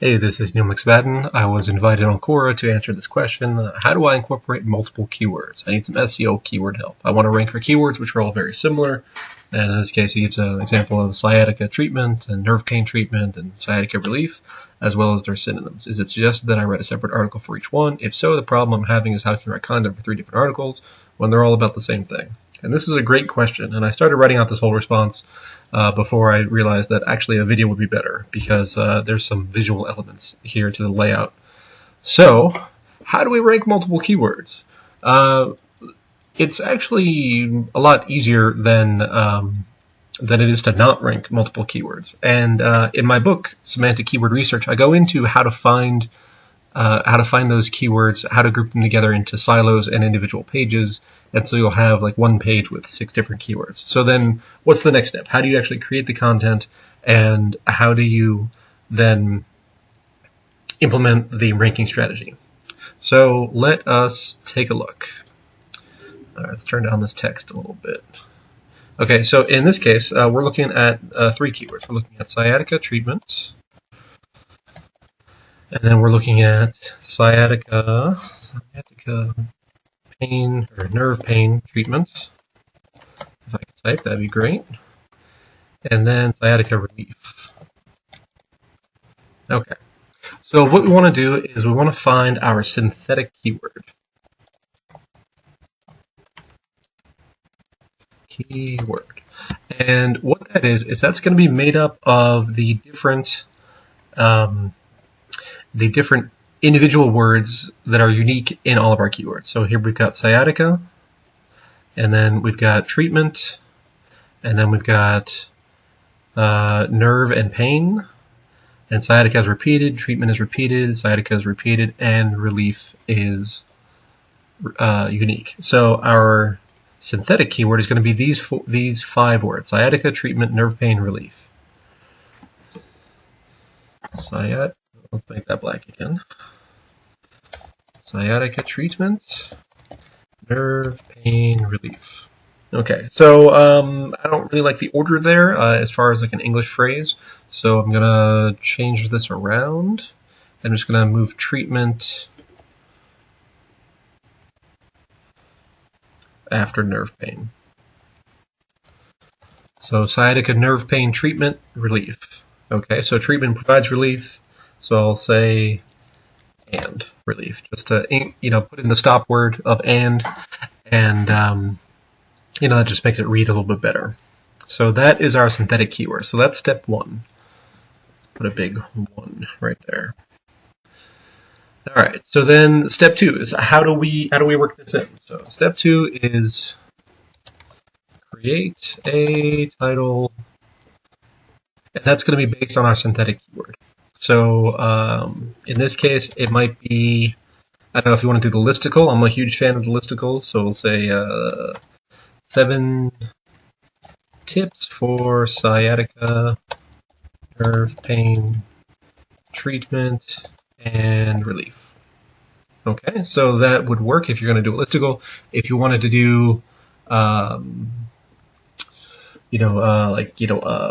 Hey, this is Neil McSpadden. I was invited on Quora to answer this question. How do I incorporate multiple keywords? I need some SEO keyword help. I want to rank for keywords which are all very similar. And in this case, he gives an example of sciatica treatment and nerve pain treatment and sciatica relief, as well as their synonyms. Is it suggested that I write a separate article for each one? If so, the problem I'm having is how can I write content for 3 different articles when they're all about the same thing? And this is a great question, and I started writing out this whole response before I realized that actually a video would be better because there's some visual elements here to the layout. So, how do we rank multiple keywords? It's actually a lot easier than it is to not rank multiple keywords. And in my book, Semantic Keyword Research, I go into how to find those keywords, how to group them together into silos and individual pages, and so you'll have like one page with 6 different keywords. So then what's the next step? How do you actually create the content, and how do you then implement the ranking strategy? So let us take a look. All right, let's turn down this text a little bit. Okay, so in this case, we're looking at 3 keywords. We're looking at sciatica treatment, and then we're looking at sciatica pain or nerve pain treatment. If I could type, that'd be great. And then sciatica relief. Okay. So what we want to do is we want to find our synthetic keyword. And what that is that's going to be made up of the different individual words that are unique in all of our keywords. So here we've got sciatica, and then we've got treatment, and then we've got nerve and pain, and sciatica is repeated, treatment is repeated, sciatica is repeated, and relief is unique. So our synthetic keyword is going to be these 5 words: sciatica, treatment, nerve pain, relief. Let's make that black again. Sciatica treatment, nerve pain relief. Okay, so I don't really like the order there as far as like an English phrase, so I'm gonna change this around. I'm just gonna move treatment after nerve pain. So sciatica, nerve pain, treatment, relief. Okay, so treatment provides relief. So I'll say and relief, just to put in the stop word of and that just makes it read a little bit better. So that is our synthetic keyword. So that's step 1. Put a big 1 right there. All right. So then step 2 is how do we work this in? So step 2 is create a title, and that's going to be based on our synthetic keyword. So in this case, it might be, I don't know if you want to do the listicle. I'm a huge fan of the listicles, so we'll say 7 tips for sciatica, nerve pain, treatment, and relief. Okay, so that would work if you're going to do a listicle. If you wanted to do a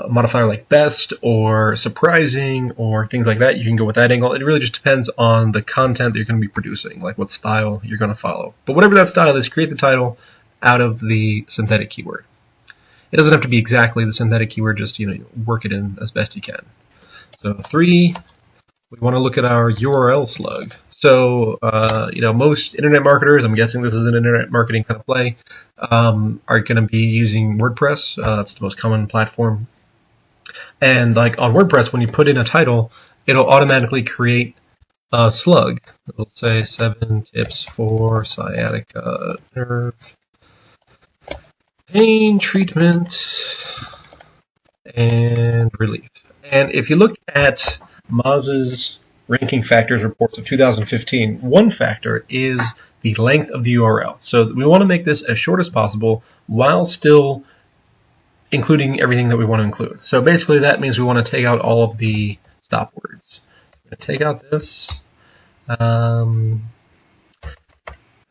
modifier like best or surprising or things like that, you can go with that angle. It really just depends on the content that you're going to be producing, like what style you're going to follow. But whatever that style is, create the title out of the synthetic keyword. It doesn't have to be exactly the synthetic keyword, just work it in as best you can. So 3, we want to look at our URL slug. So, most internet marketers, I'm guessing this is an internet marketing kind of play, are going to be using WordPress. That's the most common platform. And like on WordPress, when you put in a title, it'll automatically create a slug. It'll say 7 tips for sciatica, nerve pain, treatment, and relief. And if you look at Moz's ranking factors reports of 2015, one factor is the length of the URL. So we want to make this as short as possible while still including everything that we want to include. So basically that means we want to take out all of the stop words. I'm going to take out this, and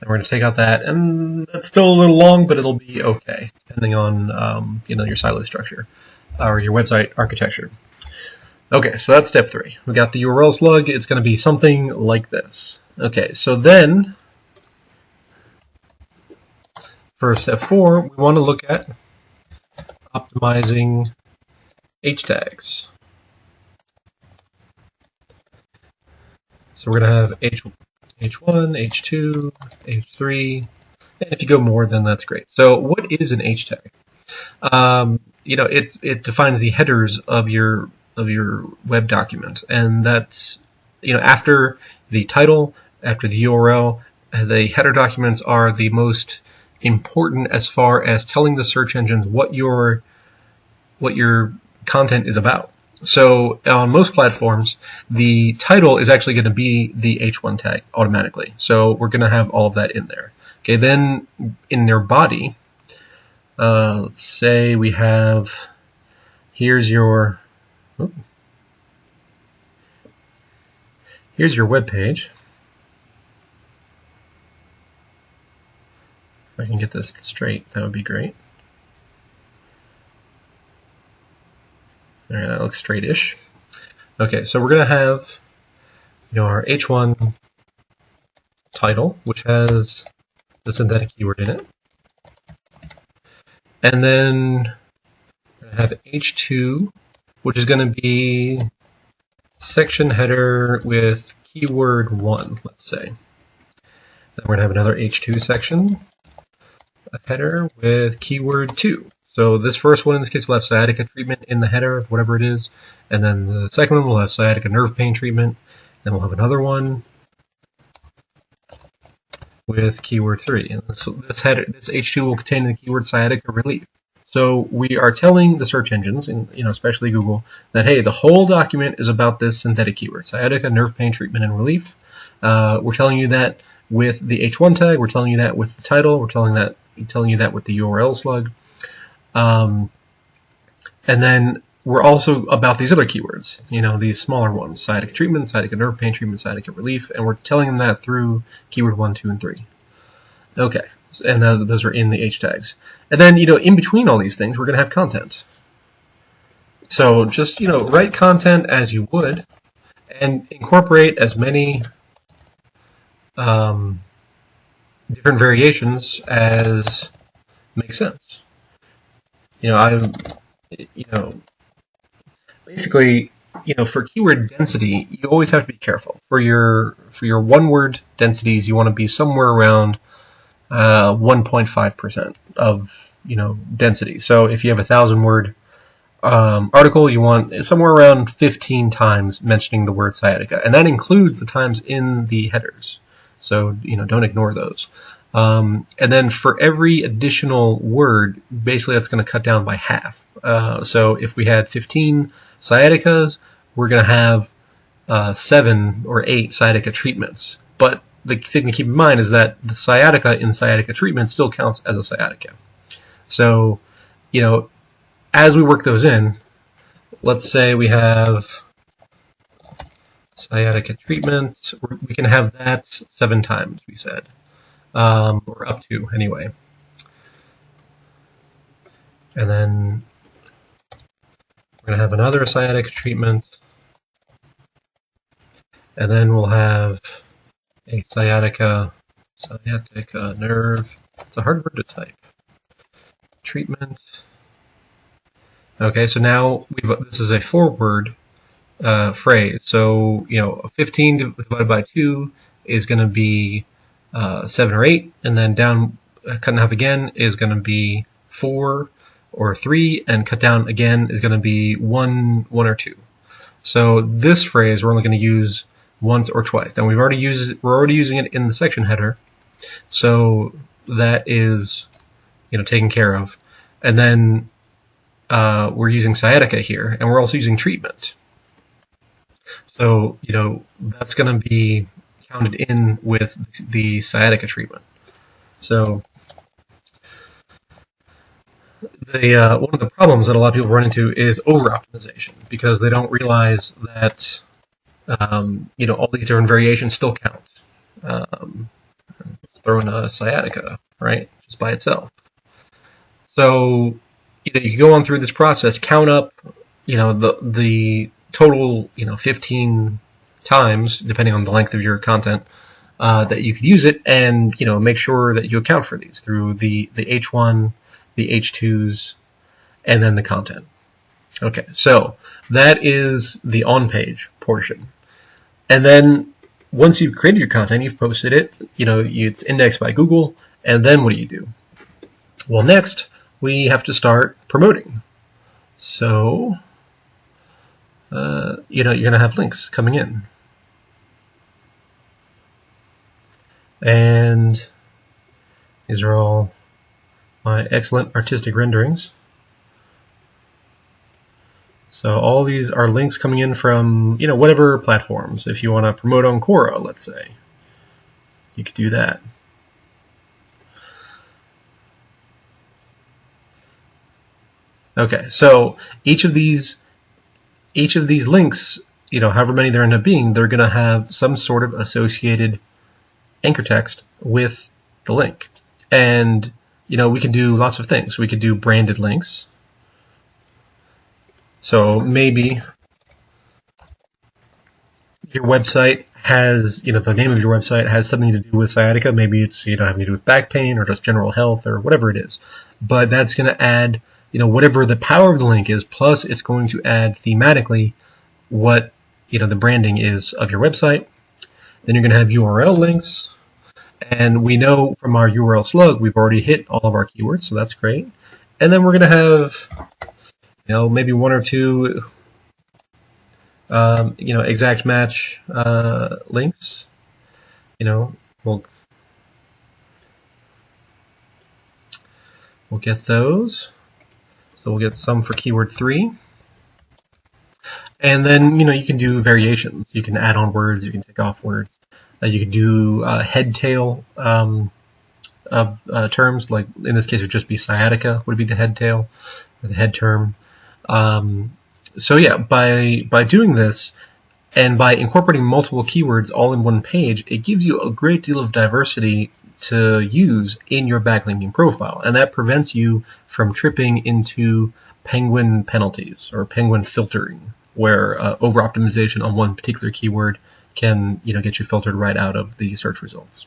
we're going to take out that, and that's still a little long, but it'll be okay, depending on your silo structure or your website architecture. Okay, so that's step 3. We got the URL slug. It's going to be something like this. Okay, so then for step 4, we want to look at optimizing H tags. So we're going to have H1, H2, H3, and if you go more, then that's great. So what is an H tag? It defines the headers of your web document, and that's after the title, after the URL, the header documents are the most important as far as telling the search engines what your content is about. So on most platforms, the title is actually going to be the H1 tag automatically. So we're going to have all of that in there. Okay, then in their body, let's say we have, here's your web page. If I can get this straight, that would be great. All right, that looks straight-ish. Okay, so we're going to have our H1 title, which has the synthetic keyword in it. And then we're going to have H2, which is going to be section header with keyword 1, let's say. Then we're going to have another H2 section, a header with keyword 2. So this first one in this case will have sciatica treatment in the header, whatever it is, and then the second one will have sciatica nerve pain treatment. Then we'll have another one with keyword 3. And so this H2 will contain the keyword sciatica relief. So we are telling the search engines, and especially Google, that hey, the whole document is about this synthetic keyword, sciatica nerve pain treatment and relief. We're telling you that with the H1 tag. We're telling you that with the title. We're telling you that with the URL slug. And then we're also about these other keywords, these smaller ones, sciatica treatment, sciatica nerve pain treatment, sciatica relief, and we're telling them that through keyword 1, 2, and 3. Okay, and those are in the H tags. And then, in between all these things, we're going to have content. So just, write content as you would and incorporate as many different variations as makes sense. Basically, for keyword density, you always have to be careful. For your one-word densities, you want to be somewhere around 1.5% of density. So if you have a 1,000-word article, you want somewhere around 15 times mentioning the word sciatica, and that includes the times in the headers. So don't ignore those. And then for every additional word, basically that's going to cut down by half. So if we had 15 sciaticas, we're going to have 7 or 8 sciatica treatments. But the thing to keep in mind is that the sciatica in sciatica treatment still counts as a sciatica. So, as we work those in, let's say we have sciatica treatment, we can have that 7 times, we said. Or up to, anyway. And then we're going to have another sciatica treatment. And then we'll have a sciatica nerve. It's a hard word to type. Treatment. Okay, so now this is a 4-word phrase. So, 15 divided by 2 is going to be 7 or 8, and then down cut in half again is going to be 4 or 3, and cut down again is going to be 1 or 2. So this phrase we're only going to use once or twice. Then we're already using it in the section header, so that is taken care of. And then we're using sciatica here, and we're also using treatment. So that's going to be counted in with the sciatica treatment. So one of the problems that a lot of people run into is over-optimization, because they don't realize that all these different variations still count. Let's throw in a sciatica, right, just by itself. So you go on through this process, count up the total, 15 times, depending on the length of your content, that you could use it, and make sure that you account for these through the H1, the H2s, and then the content. Okay, so that is the on-page portion. And then once you've created your content, you've posted it, it's indexed by Google, and then what do? Well, next we have to start promoting. So, you're going to have links coming in. And these are all my excellent artistic renderings. So all these are links coming in from, whatever platforms. If you want to promote on Quora, let's say, you could do that. Okay, so each of these links, however many there end up being, they're going to have some sort of associated anchor text with the link. And, we can do lots of things. We could do branded links. So maybe your website has, the name of your website has something to do with sciatica. Maybe it's, having to do with back pain or just general health or whatever it is. But that's going to add, whatever the power of the link is, plus it's going to add thematically what, the branding is of your website. Then you're going to have URL links. And we know from our URL slug, we've already hit all of our keywords, so that's great. And then we're going to have, maybe one or two, exact match links. We'll get those. So we'll get some for keyword 3. And then, you can do variations. You can add on words, you can take off words. You can do head-tail of terms, like in this case it would just be sciatica would be the head-tail, or the head term. So yeah, by doing this, and by incorporating multiple keywords all in one page, it gives you a great deal of diversity to use in your backlinking profile, and that prevents you from tripping into penguin penalties or penguin filtering, where over-optimization on one particular keyword can get you filtered right out of the search results.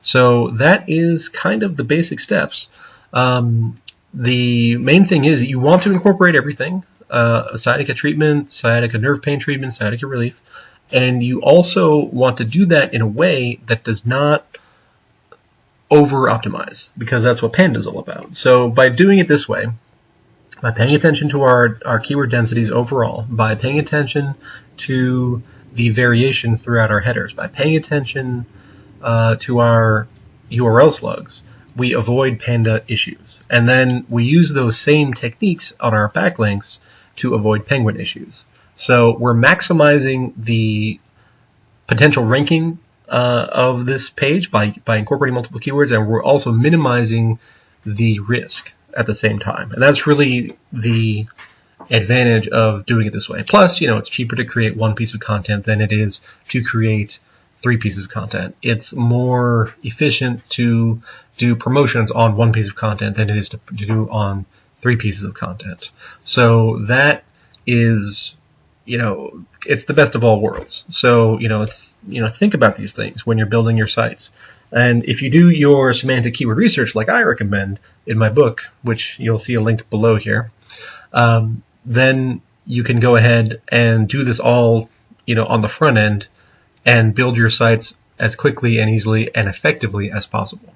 So that is kind of the basic steps. The main thing is that you want to incorporate everything, sciatica treatment, sciatica nerve pain treatment, sciatica relief, and you also want to do that in a way that does not over-optimize, because that's what Panda is all about. So by doing it this way, by paying attention to our keyword densities overall, by paying attention to the variations throughout our headers, by paying attention to our URL slugs, we avoid Panda issues. And then we use those same techniques on our backlinks to avoid penguin issues. So we're maximizing the potential ranking of this page by incorporating multiple keywords, and we're also minimizing the risk at the same time. And that's really the advantage of doing it this way. Plus, it's cheaper to create one piece of content than it is to create 3 pieces of content. It's more efficient to do promotions on one piece of content than it is to do on 3 pieces of content. So that is, it's the best of all worlds. So, think about these things when you're building your sites. And if you do your semantic keyword research like I recommend in my book, which you'll see a link below here, then you can go ahead and do this all, on the front end and build your sites as quickly and easily and effectively as possible.